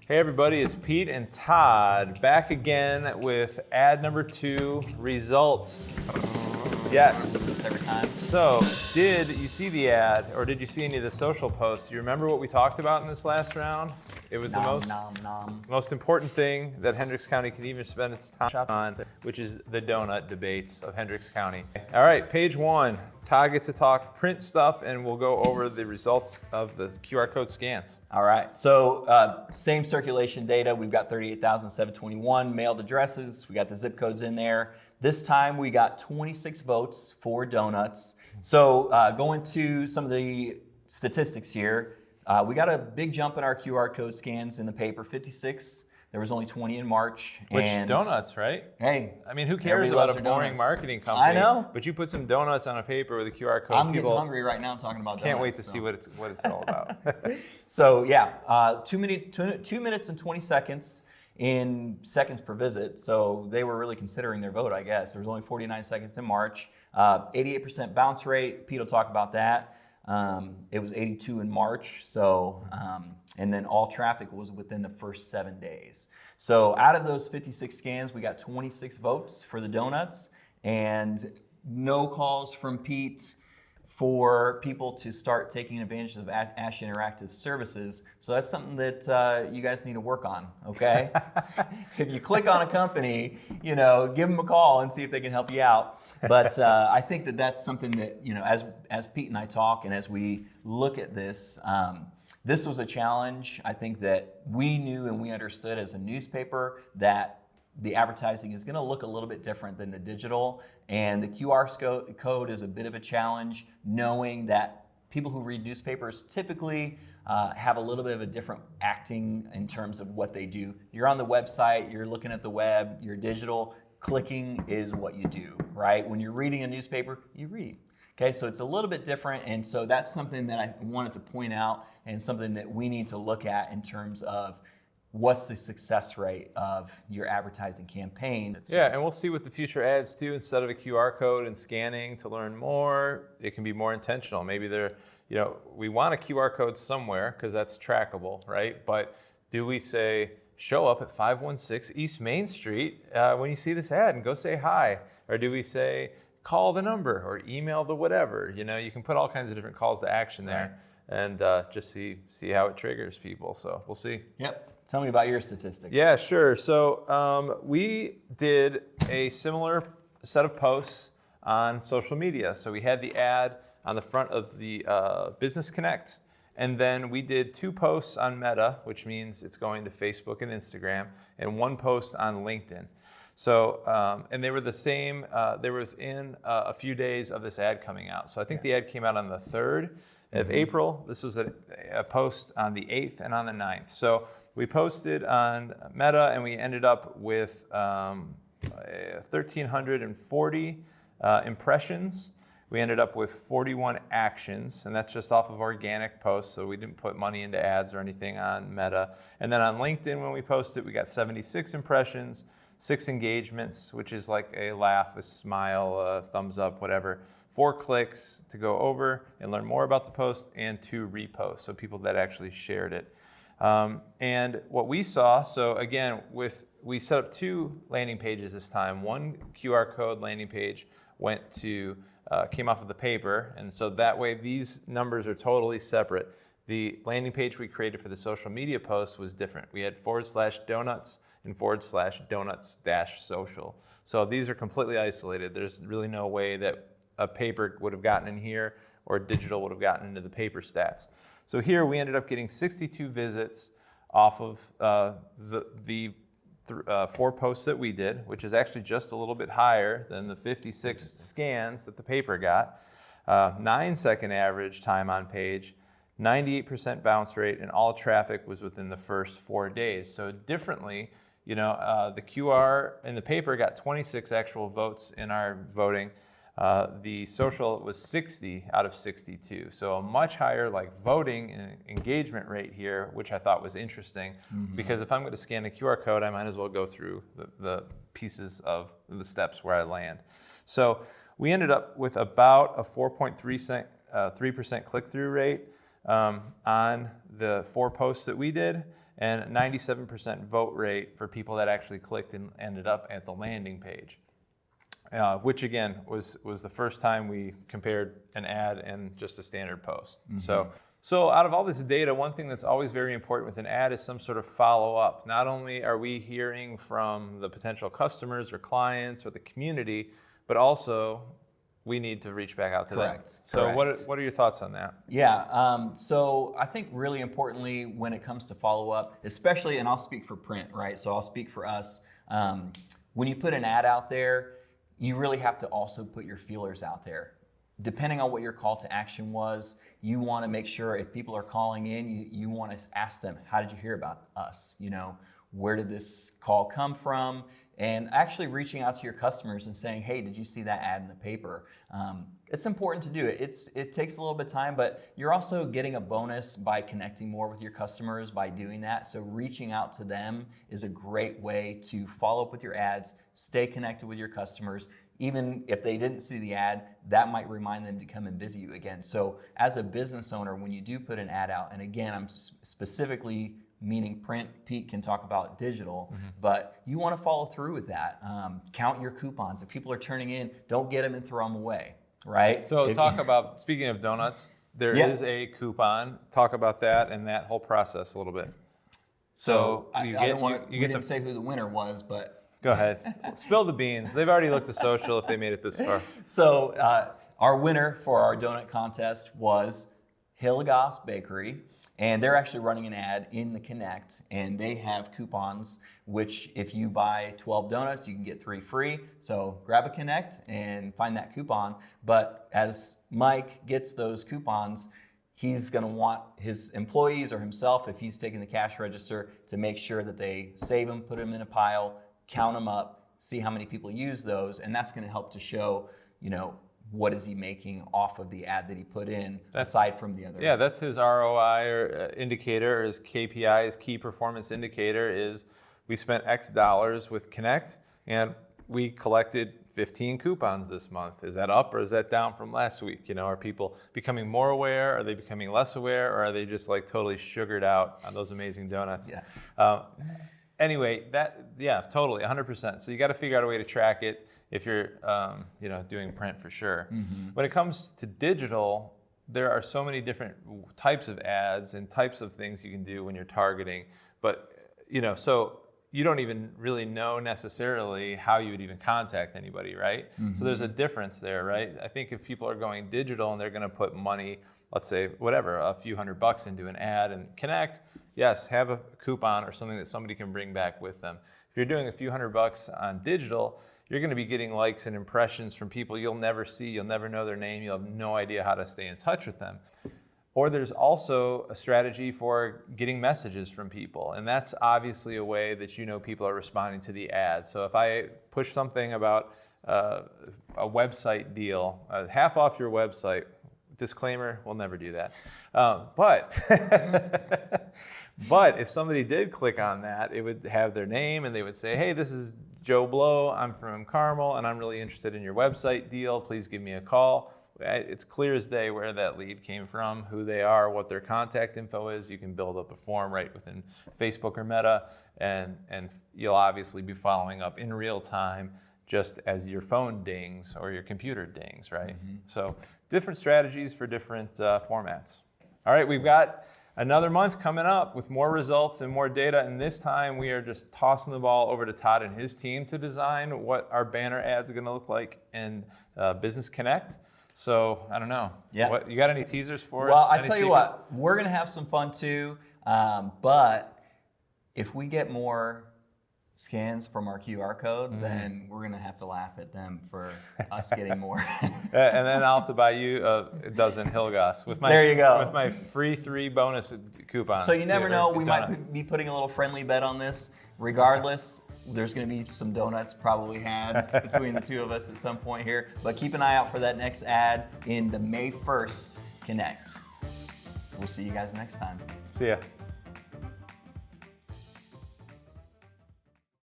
Hey everybody, it's Pete and Todd back again with ad number 2 results. Yes. Every time. So, did you see the ad or did you see any of the social posts? You remember what we talked about in this last round? It was the most important thing that Hendricks County can even spend its time on, which is the donut debates of Hendricks County. All right, page 1. Todd gets to talk print stuff, and we'll go over the results of the QR code scans. All right, so same circulation data. We've got 38,721 mailed addresses. We got the zip codes in there. This time we got 26 votes for donuts. So going to some of the statistics here, we got a big jump in our QR code scans in the paper, 56. There was only 20 in March. Which donuts, right? Hey. I mean, who cares about a boring marketing company? I know. But you put some donuts on a paper with a QR code. I'm getting hungry right now talking about donuts. Can't wait to see what it's all about. So yeah, 2 minutes and 20 seconds in seconds per visit. So they were really considering their vote, I guess. There was only 49 seconds in March. 88% bounce rate. Pete will talk about that. It was 82 in March. So, and then all traffic was within the first 7 days. So out of those 56 scans, we got 26 votes for the donuts and no calls from Pete for people to start taking advantage of Ash Interactive services. So that's something that you guys need to work on, okay? If you click on a company, give them a call and see if they can help you out. But I think that that's something that, as Pete and I talk and as we look at this, this was a challenge. I think that we knew and we understood as a newspaper that the advertising is going to look a little bit different than the digital, and the QR code is a bit of a challenge, knowing that people who read newspapers typically have a little bit of a different acting in terms of what they do. You're on the website, you're looking at the web, you're digital, clicking is what you do, right? When you're reading a newspaper, you read. Okay, so it's a little bit different, and so that's something that I wanted to point out and something that we need to look at in terms of what's the success rate of your advertising campaign. Yeah, and we'll see with the future ads too, instead of a QR code and scanning to learn more, it can be more intentional. Maybe we want a QR code somewhere because that's trackable, right? But do we say, show up at 516 East Main Street when you see this ad and go say hi? Or do we say, call the number or email the whatever? You can put all kinds of different calls to action there. Right. And just see how it triggers people. So we'll see. Yep. Tell me about your statistics. Yeah, sure. So we did a similar set of posts on social media. So we had the ad on the front of the Business Connect. And then we did 2 posts on Meta, which means it's going to Facebook and Instagram, and 1 post on LinkedIn. So, and they were the same, they were within a few days of this ad coming out. So I think the ad came out on the 3rd of April. This was a post on the 8th and on the 9th. So we posted on Meta and we ended up with 1,340 impressions. We ended up with 41 actions, and that's just off of organic posts, so we didn't put money into ads or anything on Meta. And then on LinkedIn, when we posted, we got 76 impressions, 6 engagements, which is like a laugh, a smile, a thumbs up, whatever. 4 clicks to go over and learn more about the post, and 2 reposts, so people that actually shared it. And what we saw, so again, we set up 2 landing pages this time. 1 QR code landing page came off of the paper, and so that way these numbers are totally separate. The landing page we created for the social media post was different. We had /donuts and /donuts-social. So these are completely isolated. There's really no way that a paper would have gotten in here or digital would have gotten into the paper stats. So here we ended up getting 62 visits off of the 4 posts that we did, which is actually just a little bit higher than the 56 scans that the paper got. 9-second average time on page, 98% bounce rate, and all traffic was within the first 4 days. So differently, the QR in the paper got 26 actual votes in our voting. The social was 60 out of 62. So a much higher voting and engagement rate here, which I thought was interesting, because if I'm going to scan a QR code, I might as well go through the pieces of the steps where I land. So we ended up with about a 4.3% click-through rate on the 4 posts that we did. and 97% vote rate for people that actually clicked and ended up at the landing page. Which again was the first time we compared an ad and just a standard post. So out of all this data, one thing that's always very important with an ad is some sort of follow-up. Not only are we hearing from the potential customers or clients or the community, but also we need to reach back out to them. So what are your thoughts on that? Yeah, so I think really importantly when it comes to follow-up, especially, and I'll speak for print, right? So I'll speak for us. When you put an ad out there, you really have to also put your feelers out there. Depending on what your call to action was, you want to make sure if people are calling in, you want to ask them, how did you hear about us? You know, where did this call come from? And actually reaching out to your customers and saying, hey, did you see that ad in the paper? It's important to do it. It takes a little bit of time, but you're also getting a bonus by connecting more with your customers by doing that. So reaching out to them is a great way to follow up with your ads, stay connected with your customers. Even if they didn't see the ad, that might remind them to come and visit you again. So as a business owner, when you do put an ad out, and again, I'm specifically meaning print, Pete can talk about digital, but you want to follow through with that. Count your coupons. If people are turning in, don't get them and throw them away, right? So talk about, speaking of donuts, there is a coupon. Talk about that and that whole process a little bit. So I don't want to, we didn't say who the winner was, but. Go ahead, spill the beans. They've already looked at social if they made it this far. So our winner for our donut contest was Hendricks Bakery. And they're actually running an ad in the Connect, and they have coupons, which if you buy 12 donuts, you can get 3 free. So grab a Connect and find that coupon. But as Mike gets those coupons, he's gonna want his employees or himself, if he's taking the cash register, to make sure that they save them, put them in a pile, count them up, see how many people use those, and that's gonna help to show, you know, what is he making off of the ad that he put in, aside from the other? Yeah, that's his ROI or indicator, or his KPI, his key performance indicator is we spent X dollars with Connect and we collected 15 coupons this month. Is that up or is that down from last week? You know, are people becoming more aware? Are they becoming less aware? Or are they just like totally sugared out on those amazing donuts? Yes. Anyway, yeah, totally, 100%. So you got to figure out a way to track it if you're doing print for sure. When it comes to digital, there are so many different types of ads and types of things you can do when you're targeting. But so you don't even really know necessarily how you would even contact anybody, right? So there's a difference there, right? I think if people are going digital and they're going to put money, let's say whatever, a few $100 into an ad and Connect, yes, have a coupon or something that somebody can bring back with them. If you're doing a few $100 on digital, you're going to be getting likes and impressions from people you'll never see, you'll never know their name, you'll have no idea how to stay in touch with them. Or there's also a strategy for getting messages from people, and that's obviously a way that people are responding to the ad. So if I push something about a website deal, half off your website, disclaimer, we'll never do that. But if somebody did click on that, it would have their name and they would say, hey, this is Joe Blow, I'm from Carmel and I'm really interested in your website deal, please give me a call. It's clear as day where that lead came from, who they are, what their contact info is. You can build up a form right within Facebook or Meta, and you'll obviously be following up in real time just as your phone dings or your computer dings, right? So different strategies for different formats. All right, we've got another month coming up with more results and more data, and this time we are just tossing the ball over to Todd and his team to design what our banner ads are gonna look like in Business Connect. So, I don't know. Yeah. You got any teasers for us? Well, I tell you what, we're going to have some fun too, but if we get more scans from our QR code, then we're going to have to laugh at them for us getting more. And then I'll have to buy you a dozen Hilgas with my, there you go. With my free 3 bonus coupons. So you never know, we might be putting a little friendly bet on this. Regardless, there's going to be some donuts probably had between the two of us at some point here. But keep an eye out for that next ad in the May 1st Connect. We'll see you guys next time. See ya.